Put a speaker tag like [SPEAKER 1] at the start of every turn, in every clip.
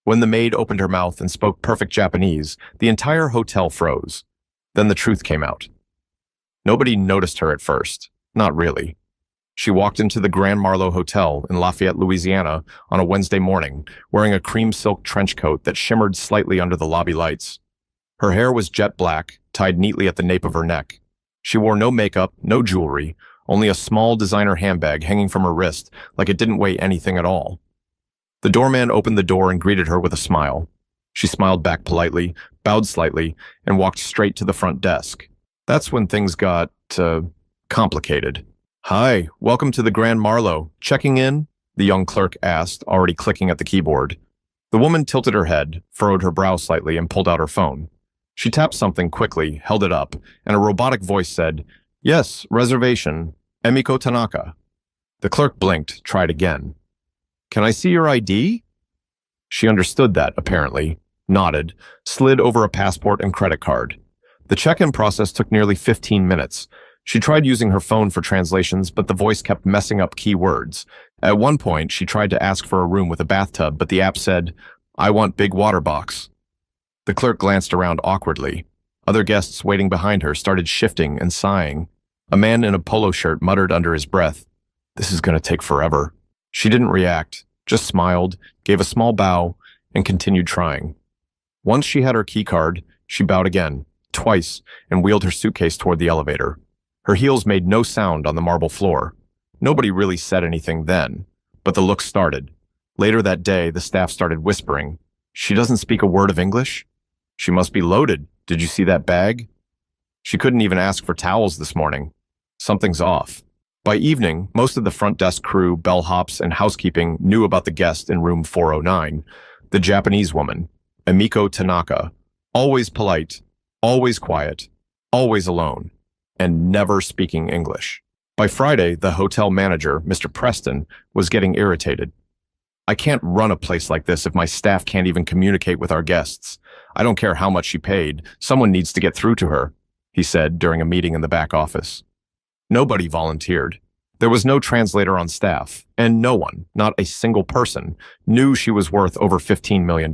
[SPEAKER 1] When the maid opened her mouth and spoke perfect Japanese, the entire hotel froze. Then the truth came out. Nobody noticed her at first. Not really. She walked into the Grand Marlowe Hotel in Lafayette, Louisiana on a Wednesday morning, wearing a cream silk trench coat that shimmered slightly under the lobby lights. Her hair was jet black, tied neatly at the nape of her neck. She wore no makeup, no jewelry, only a small designer handbag hanging from her wrist like it didn't weigh anything at all. The doorman opened the door and greeted her with a smile. She smiled back politely, bowed slightly, and walked straight to the front desk. That's when things got, complicated. "Hi, welcome to the Grand Marlowe. Checking in?" the young clerk asked, already clicking at the keyboard. The woman tilted her head, furrowed her brow slightly, and pulled out her phone. She tapped something quickly, held it up, and a robotic voice said, "Yes, reservation. Emiko Tanaka." The clerk blinked, tried again. "Can I see your ID?" She understood that, apparently, nodded, slid over a passport and credit card. The check-in process took nearly 15 minutes. She tried using her phone for translations, but the voice kept messing up key words. At one point, she tried to ask for a room with a bathtub, but the app said, "I want big water box." The clerk glanced around awkwardly. Other guests waiting behind her started shifting and sighing. A man in a polo shirt muttered under his breath, "This is going to take forever." She didn't react, just smiled, gave a small bow, and continued trying. Once she had her key card, she bowed again, twice, and wheeled her suitcase toward the elevator. Her heels made no sound on the marble floor. Nobody really said anything then, but the looks started. Later that day, the staff started whispering, "She doesn't speak a word of English? She must be loaded. Did you see that bag?" She couldn't even ask for towels this morning. Something's off. By evening, most of the front desk crew, bellhops, and housekeeping knew about the guest in room 409, the Japanese woman, Emiko Tanaka, always polite, always quiet, always alone, and never speaking English. By Friday, the hotel manager, Mr. Preston, was getting irritated. "I can't run a place like this if my staff can't even communicate with our guests. I don't care how much she paid. Someone needs to get through to her," he said during a meeting in the back office. Nobody volunteered. There was no translator on staff, and no one, not a single person, knew she was worth over $15 million.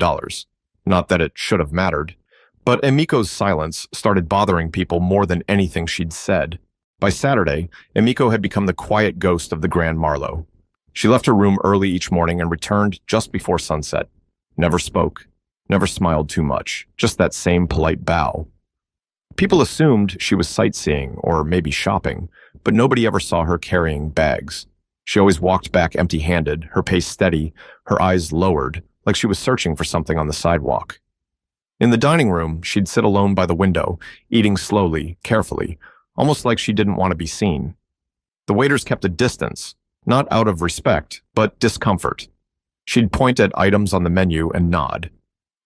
[SPEAKER 1] Not that it should have mattered. But Emiko's silence started bothering people more than anything she'd said. By Saturday, Emiko had become the quiet ghost of the Grand Marlowe. She left her room early each morning and returned just before sunset. Never spoke, never smiled too much, just that same polite bow. People assumed she was sightseeing or maybe shopping, but nobody ever saw her carrying bags. She always walked back empty-handed, her pace steady, her eyes lowered, like she was searching for something on the sidewalk. In the dining room, she'd sit alone by the window, eating slowly, carefully, almost like she didn't want to be seen. The waiters kept a distance, not out of respect, but discomfort. She'd point at items on the menu and nod.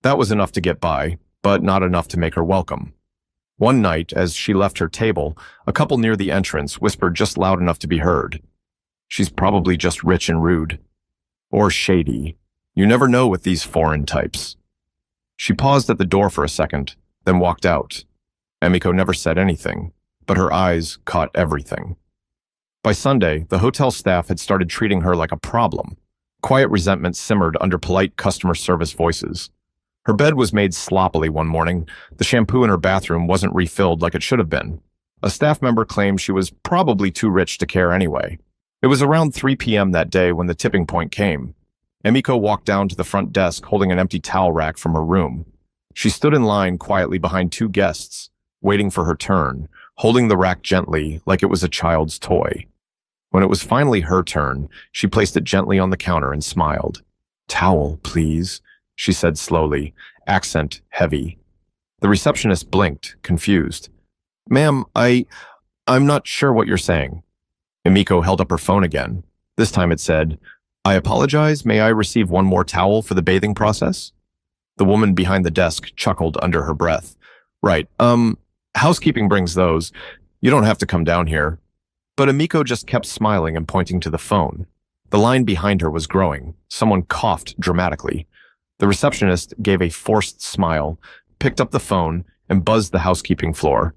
[SPEAKER 1] That was enough to get by, but not enough to make her welcome. One night, as she left her table, a couple near the entrance whispered just loud enough to be heard. "She's probably just rich and rude. Or shady. You never know with these foreign types." She paused at the door for a second, then walked out. Emiko never said anything, but her eyes caught everything. By Sunday, the hotel staff had started treating her like a problem. Quiet resentment simmered under polite customer service voices. Her bed was made sloppily one morning. The shampoo in her bathroom wasn't refilled like it should have been. A staff member claimed she was probably too rich to care anyway. It was around 3 p.m. that day when the tipping point came. Emiko walked down to the front desk holding an empty towel rack from her room. She stood in line quietly behind two guests, waiting for her turn, holding the rack gently like it was a child's toy. When it was finally her turn, she placed it gently on the counter and smiled. "Towel, please," she said slowly, accent heavy. The receptionist blinked, confused. "Ma'am, I'm not sure what you're saying." Emiko held up her phone again. This time it said, "I apologize, may I receive one more towel for the bathing process?" The woman behind the desk chuckled under her breath. "Right, housekeeping brings those. You don't have to come down here." But Emiko just kept smiling and pointing to the phone. The line behind her was growing. Someone coughed dramatically. The receptionist gave a forced smile, picked up the phone, and buzzed the housekeeping floor.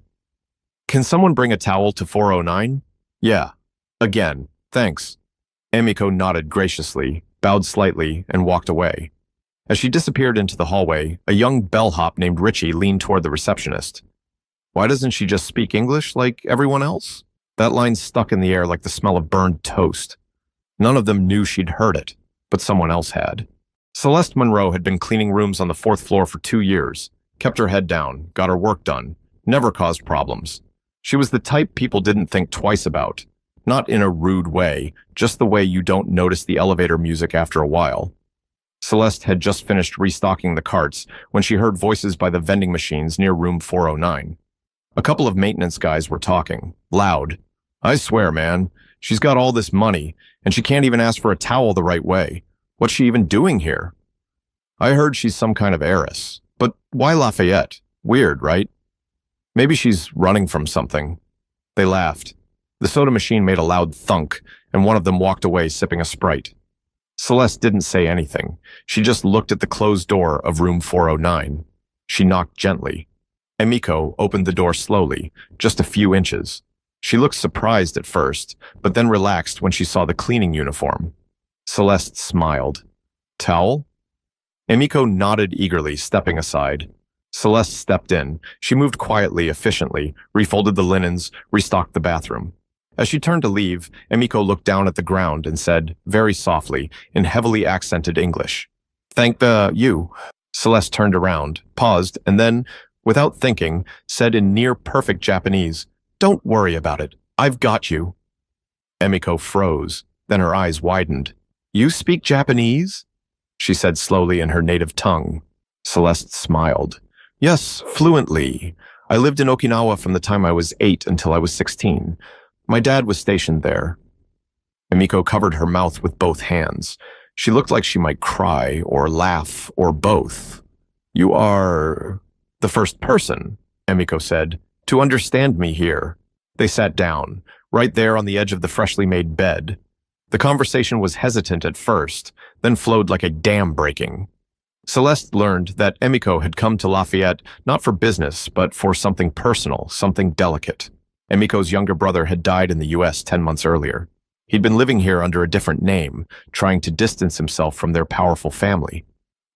[SPEAKER 1] "Can someone bring a towel to 409? "Yeah. Again. Thanks." Emiko nodded graciously, bowed slightly, and walked away. As she disappeared into the hallway, a young bellhop named Richie leaned toward the receptionist. Why doesn't she just speak English like everyone else? That line stuck in the air like the smell of burned toast. None of them knew she'd heard it, but someone else had. Celeste Monroe had been cleaning rooms on the 4th floor for 2 years, kept her head down, got her work done, never caused problems. She was the type people didn't think twice about. Not in a rude way, just the way you don't notice the elevator music after a while. Celeste had just finished restocking the carts when she heard voices by the vending machines near room 409. A couple of maintenance guys were talking, loud. I swear, man, she's got all this money, and she can't even ask for a towel the right way. What's she even doing here? I heard she's some kind of heiress. But why Lafayette? Weird, right? Maybe she's running from something. They laughed. The soda machine made a loud thunk, and one of them walked away sipping a Sprite. Celeste didn't say anything. She just looked at the closed door of room 409. She knocked gently. Emiko opened the door slowly, just a few inches. She looked surprised at first, but then relaxed when she saw the cleaning uniform. Celeste smiled. Towel? Emiko nodded eagerly, stepping aside. Celeste stepped in. She moved quietly, efficiently, refolded the linens, restocked the bathroom. As she turned to leave, Emiko looked down at the ground and said, very softly, in heavily accented English, Thank you. Celeste turned around, paused, and then, without thinking, said in near-perfect Japanese, Don't worry about it. I've got you. Emiko froze. Then her eyes widened. You speak Japanese? She said slowly in her native tongue. Celeste smiled. Yes, fluently. I lived in Okinawa from the time I was 8 until I was 16. My dad was stationed there. Emiko covered her mouth with both hands. She looked like she might cry or laugh or both. You are the first person, Emiko said, to understand me here. They sat down, right there on the edge of the freshly made bed. The conversation was hesitant at first, then flowed like a dam breaking. Celeste learned that Emiko had come to Lafayette not for business, but for something personal, something delicate. Emiko's younger brother had died in the U.S. 10 months earlier. He'd been living here under a different name, trying to distance himself from their powerful family.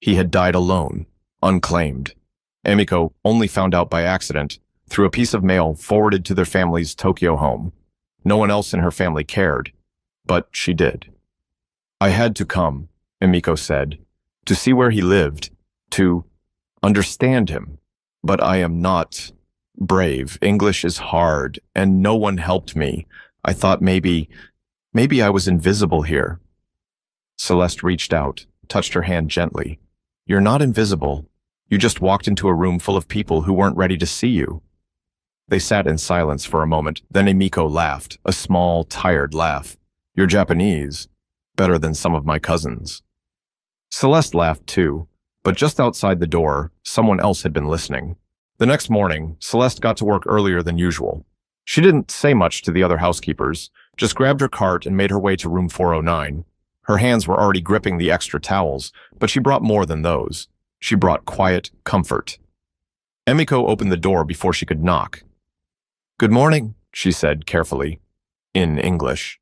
[SPEAKER 1] He had died alone, unclaimed. Emiko only found out by accident, through a piece of mail forwarded to their family's Tokyo home. No one else in her family cared, but she did. I had to come, Emiko said, to see where he lived, to understand him. But I am not brave. English is hard, and no one helped me. I thought maybe I was invisible here. Celeste reached out, touched her hand gently. You're not invisible. You just walked into a room full of people who weren't ready to see you. They sat in silence for a moment, then Emiko laughed, a small, tired laugh. You're Japanese. Better than some of my cousins. Celeste laughed too, but just outside the door, someone else had been listening. The next morning, Celeste got to work earlier than usual. She didn't say much to the other housekeepers, just grabbed her cart and made her way to room 409. Her hands were already gripping the extra towels, but she brought more than those. She brought quiet comfort. Emiko opened the door before she could knock. Good morning, she said carefully, in English.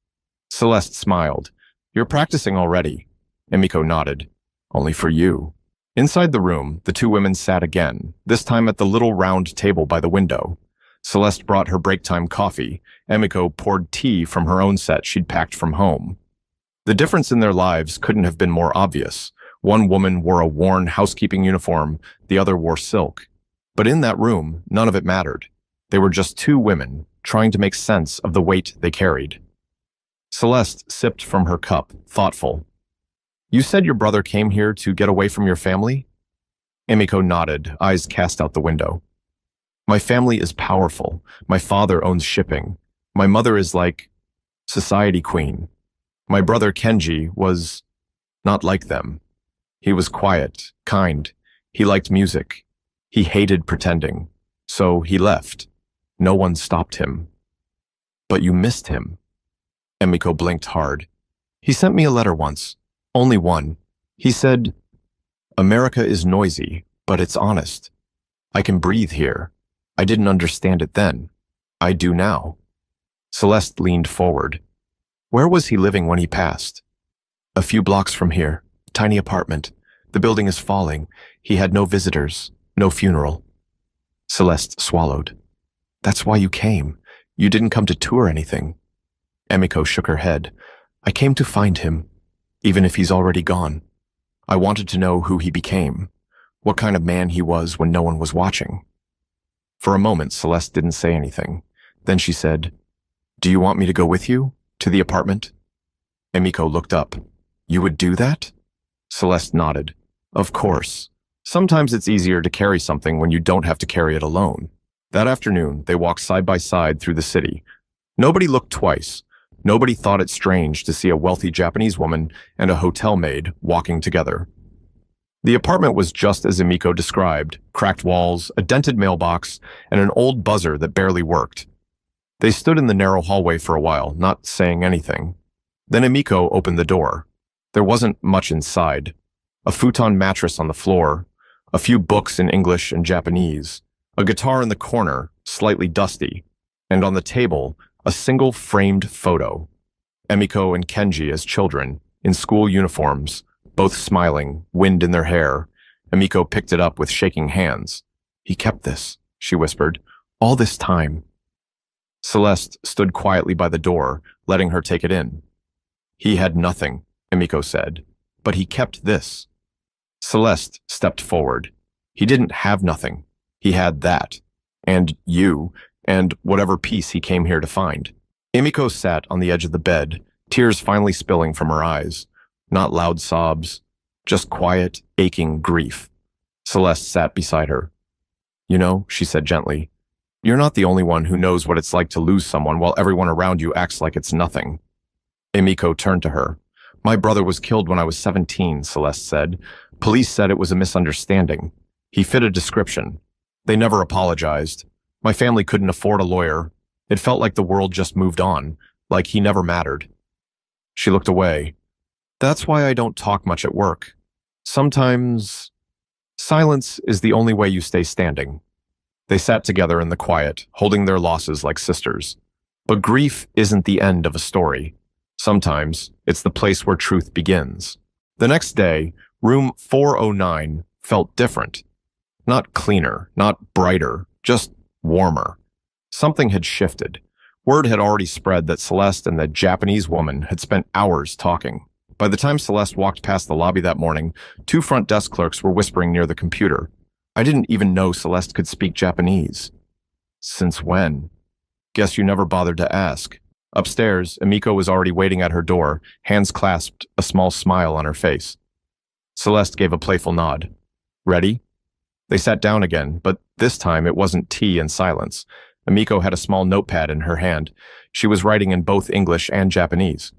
[SPEAKER 1] Celeste smiled. You're practicing already. Emiko nodded. Only for you. Inside the room, the two women sat again, this time at the little round table by the window. Celeste brought her break-time coffee. Emiko poured tea from her own set she'd packed from home. The difference in their lives couldn't have been more obvious. One woman wore a worn housekeeping uniform, the other wore silk. But in that room, none of it mattered. They were just two women, trying to make sense of the weight they carried. Celeste sipped from her cup, thoughtful. You said your brother came here to get away from your family? Emiko nodded, eyes cast out the window. My family is powerful. My father owns shipping. My mother is like society queen. My brother Kenji was not like them. He was quiet, kind. He liked music. He hated pretending. So he left. No one stopped him. But you missed him. Emiko blinked hard. He sent me a letter once. Only one. He said, America is noisy, but it's honest. I can breathe here. I didn't understand it then. I do now. Celeste leaned forward. Where was he living when he passed? A few blocks from here. Tiny apartment. The building is falling. He had no visitors, no funeral. Celeste swallowed. That's why you came. You didn't come to tour anything. Emiko shook her head. I came to find him, even if he's already gone. I wanted to know who he became, what kind of man he was when no one was watching. For a moment, Celeste didn't say anything. Then she said, Do you want me to go with you? To the apartment? Emiko looked up. You would do that? Celeste nodded. Of course. Sometimes it's easier to carry something when you don't have to carry it alone. That afternoon, they walked side by side through the city. Nobody looked twice. Nobody thought it strange to see a wealthy Japanese woman and a hotel maid walking together. The apartment was just as Emiko described, cracked walls, a dented mailbox, and an old buzzer that barely worked. They stood in the narrow hallway for a while, not saying anything. Then Emiko opened the door. There wasn't much inside. A futon mattress on the floor, a few books in English and Japanese, a guitar in the corner, slightly dusty, and on the table, a single framed photo. Emiko and Kenji as children, in school uniforms, both smiling, wind in their hair. Emiko picked it up with shaking hands. He kept this, she whispered, all this time. Celeste stood quietly by the door, letting her take it in. He had nothing, Emiko said, but he kept this. Celeste stepped forward. He didn't have nothing. He had that. And you, and whatever piece he came here to find. Emiko sat on the edge of the bed, tears finally spilling from her eyes. Not loud sobs, just quiet, aching grief. Celeste sat beside her. You know, she said gently, you're not the only one who knows what it's like to lose someone while everyone around you acts like it's nothing. Emiko turned to her. My brother was killed when I was 17, Celeste said. Police said it was a misunderstanding. He fit a description. They never apologized. My family couldn't afford a lawyer. It felt like the world just moved on, like he never mattered. She looked away. That's why I don't talk much at work. Sometimes silence is the only way you stay standing. They sat together in the quiet, holding their losses like sisters. But grief isn't the end of a story. Sometimes it's the place where truth begins. The next day, room 409 felt different. Not cleaner, not brighter, just warmer. Something had shifted. Word had already spread that Celeste and the Japanese woman had spent hours talking. By the time Celeste walked past the lobby that morning, 2 front desk clerks were whispering near the computer. I didn't even know Celeste could speak Japanese. Since when? Guess you never bothered to ask. Upstairs, Emiko was already waiting at her door, hands clasped, a small smile on her face. Celeste gave a playful nod. Ready? They sat down again, but this time it wasn't tea and silence. Emiko had a small notepad in her hand. She was writing in both English and Japanese.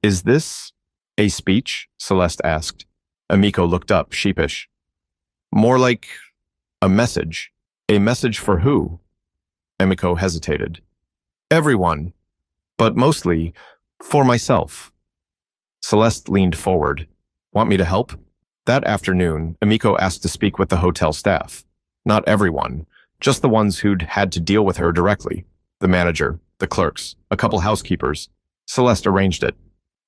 [SPEAKER 1] Is this a speech? Celeste asked. Emiko looked up, sheepish. More like a message. A message for who? Emiko hesitated. Everyone, but mostly for myself. Celeste leaned forward. Want me to help? That afternoon, Emiko asked to speak with the hotel staff. Not everyone, just the ones who'd had to deal with her directly. The manager, the clerks, a couple housekeepers. Celeste arranged it.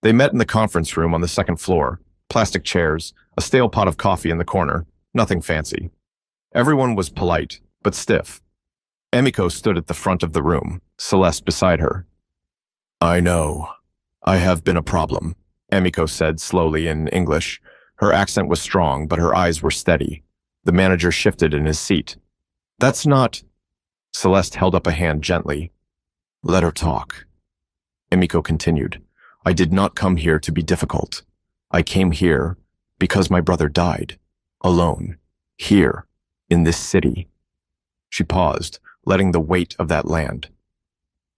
[SPEAKER 1] They met in the conference room on the second floor. Plastic chairs, a stale pot of coffee in the corner. Nothing fancy. Everyone was polite, but stiff. Emiko stood at the front of the room, Celeste beside her. I know. I have been a problem, Emiko said slowly in English. Her accent was strong, but her eyes were steady. The manager shifted in his seat. That's not... Celeste held up a hand gently. Let her talk. Emiko continued. I did not come here to be difficult. I came here because my brother died. Alone. Here. In this city. She paused, letting the weight of that land.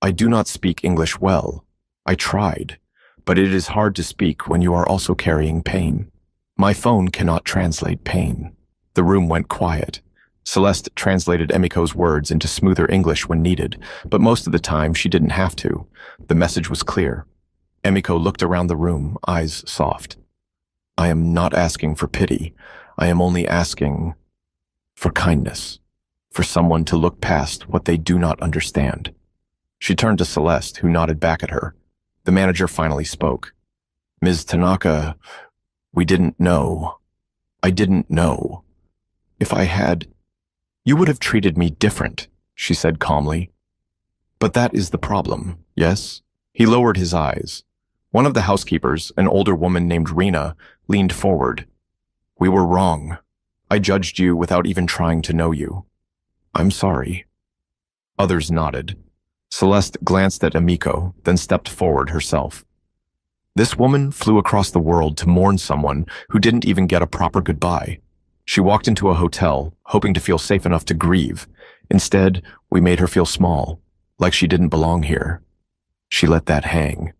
[SPEAKER 1] I do not speak English well. I tried, but it is hard to speak when you are also carrying pain. My phone cannot translate pain. The room went quiet. Celeste translated Emiko's words into smoother English when needed, but most of the time she didn't have to. The message was clear. Emiko looked around the room, eyes soft. I am not asking for pity. I am only asking for kindness, for someone to look past what they do not understand. She turned to Celeste, who nodded back at her. The manager finally spoke. Ms. Tanaka, we didn't know. I didn't know. If I had, you would have treated me different, she said calmly. But that is the problem, yes? He lowered his eyes. One of the housekeepers, an older woman named Rena, leaned forward. We were wrong. I judged you without even trying to know you. I'm sorry. Others nodded. Celeste glanced at Emiko, then stepped forward herself. This woman flew across the world to mourn someone who didn't even get a proper goodbye. She walked into a hotel, hoping to feel safe enough to grieve. Instead, we made her feel small, like she didn't belong here. She let that hang.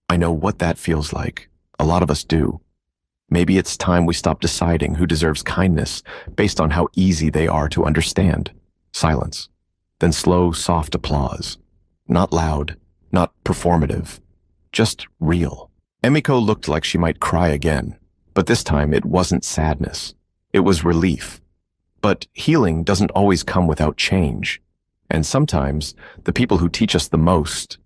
[SPEAKER 1] I know what that feels like. A lot of us do. Maybe it's time we stop deciding who deserves kindness based on how easy they are to understand. Silence. Then slow, soft applause. Not loud, not performative. Just real. Emiko looked like she might cry again, but this time it wasn't sadness. It was relief. But healing doesn't always come without change. And sometimes the people who teach us the most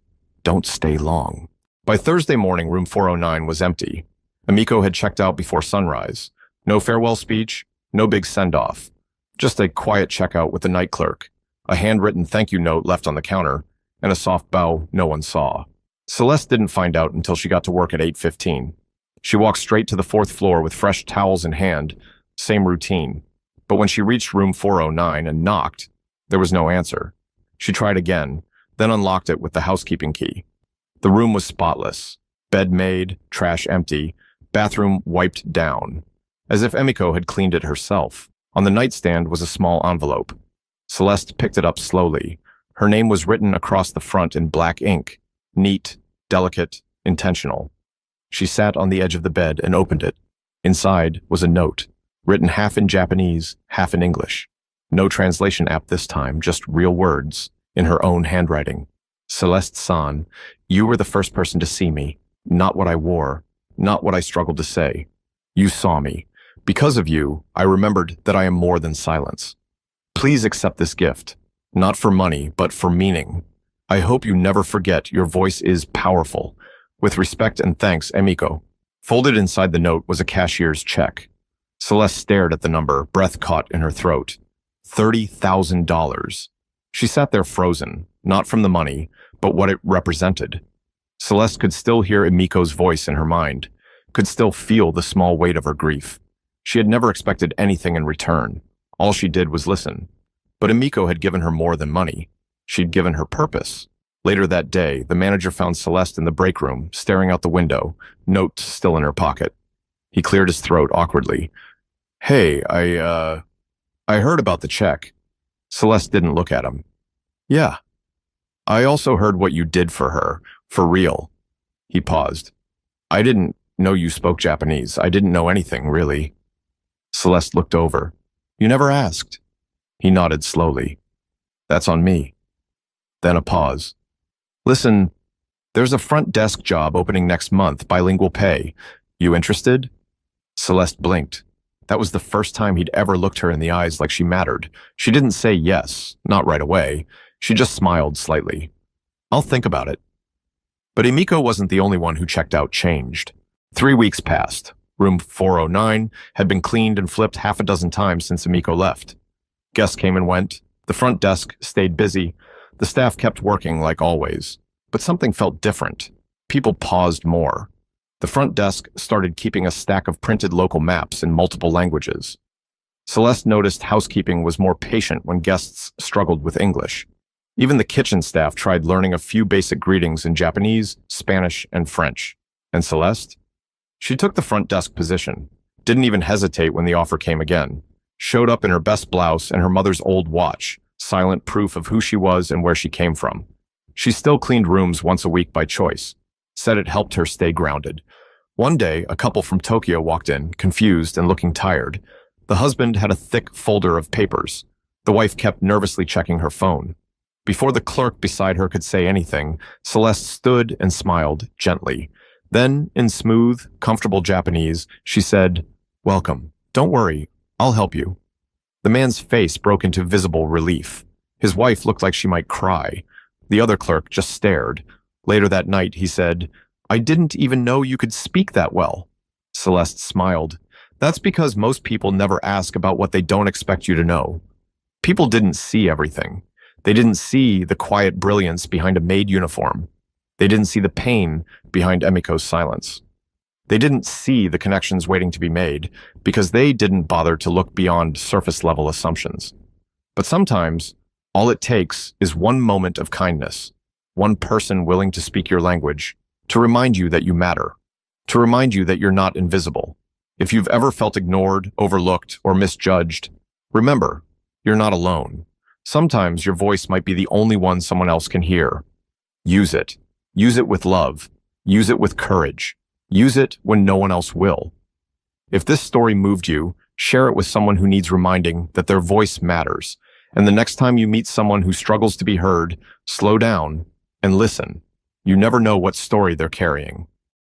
[SPEAKER 1] don't stay long. By Thursday morning, room 409 was empty. Emiko had checked out before sunrise. No farewell speech, no big send-off. Just a quiet checkout with the night clerk, a handwritten thank you note left on the counter, and a soft bow no one saw. Celeste didn't find out until she got to work at 8:15. She walked straight to the fourth floor with fresh towels in hand, same routine. But when she reached room 409 and knocked, there was no answer. She tried again, then unlocked it with the housekeeping key. The room was spotless. Bed made, trash empty, bathroom wiped down, as if Emiko had cleaned it herself. On the nightstand was a small envelope. Celeste picked it up slowly. Her name was written across the front in black ink. Neat, delicate, intentional. She sat on the edge of the bed and opened it. Inside was a note, written half in Japanese, half in English. No translation app this time, just real words, in her own handwriting. Celeste-san, you were the first person to see me, not what I wore, not what I struggled to say. You saw me. Because of you, I remembered that I am more than silence. Please accept this gift, not for money, but for meaning. I hope you never forget your voice is powerful. With respect and thanks, Emiko. Folded inside the note was a cashier's check. Celeste stared at the number, breath caught in her throat. $30,000. She sat there frozen, not from the money, but what it represented. Celeste could still hear Emiko's voice in her mind, could still feel the small weight of her grief. She had never expected anything in return. All she did was listen. But Emiko had given her more than money. She'd given her purpose. Later that day, the manager found Celeste in the break room, staring out the window, note still in her pocket. He cleared his throat awkwardly. Hey, I heard about the check. Celeste didn't look at him. Yeah. I also heard what you did for her, for real. He paused. I didn't know you spoke Japanese. I didn't know anything, really. Celeste looked over. You never asked. He nodded slowly. That's on me. Then a pause. Listen, there's a front desk job opening next month, bilingual pay. You interested? Celeste blinked. That was the first time he'd ever looked her in the eyes like she mattered. She didn't say yes, not right away. She just smiled slightly. I'll think about it. But Emiko wasn't the only one who checked out changed. 3 weeks passed. Room 409 had been cleaned and flipped half a dozen times since Emiko left. Guests came and went. The front desk stayed busy. The staff kept working like always. But something felt different. People paused more. The front desk started keeping a stack of printed local maps in multiple languages. Celeste noticed housekeeping was more patient when guests struggled with English. Even the kitchen staff tried learning a few basic greetings in Japanese, Spanish, and French. And Celeste? She took the front desk position, didn't even hesitate when the offer came again, showed up in her best blouse and her mother's old watch, silent proof of who she was and where she came from. She still cleaned rooms once a week by choice, said it helped her stay grounded. One day, a couple from Tokyo walked in, confused and looking tired. The husband had a thick folder of papers. The wife kept nervously checking her phone. Before the clerk beside her could say anything, Celeste stood and smiled gently. Then, in smooth, comfortable Japanese, she said, "Welcome. Don't worry, I'll help you." The man's face broke into visible relief. His wife looked like she might cry. The other clerk just stared. Later that night, he said, "I didn't even know you could speak that well." Celeste smiled. That's because most people never ask about what they don't expect you to know. People didn't see everything. They didn't see the quiet brilliance behind a Maid uniform. They didn't see the pain behind Emiko's silence. They didn't see the connections waiting to be made because they didn't bother to look beyond surface-level assumptions. But sometimes, all it takes is one moment of kindness, one person willing to speak your language, to remind you that you matter, to remind you that you're not invisible. If you've ever felt ignored, overlooked, or misjudged, remember, you're not alone. Sometimes your voice might be the only one someone else can hear. Use it. Use it with love. Use it with courage. Use it when no one else will. If this story moved you, share it with someone who needs reminding that their voice matters. And the next time you meet someone who struggles to be heard, slow down and listen. You never know what story they're carrying.